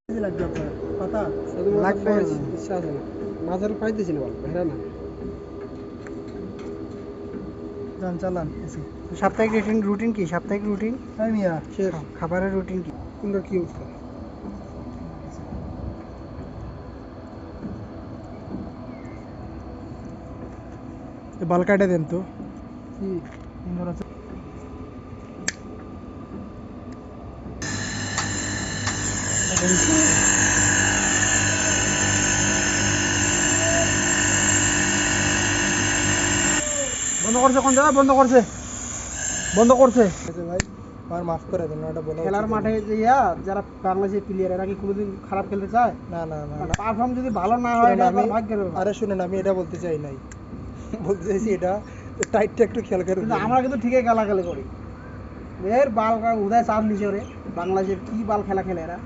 লাগবে আপনার পাতা লাগবে ইচ্ছা আছে না মাঝারে পাইতেছি না হেরা না যান চালান এসি সাপ্তাহিক রুটিন কি সাপ্তাহিক রুটিন হ্যাঁ মিয়া শেষ খাবারের রুটিন কি কোনটা কি উঠছে বাল কাটে দেন তো কি ইন্দোর আছে বন্ধ করছে কোন জায়গায় বন্ধ করছে ভাই আমার মাফ করে দেন ওটা বলা খেলার উচিত মাঠে যে যারা বাংলাদেশের প্লেয়ার এরা কি কোনোদিন খারাপ খেলতে চায় না না না না পারফর্ম যদি ভালো না হয় শুনুন, এটা আমি ভাগ্যের ব্যাপার। আরে শুনেন আমি এটা বলতে চাই নাই বলতে চাইছি এটা টাইটটা একটু খেয়াল করে কিন্তু দিন। আমরা কিন্তু ঠিকই গালাগালি করি এর বাল উদয় চাপ নিচে বাংলাদেশের কি বাল খেলা খেলে এরা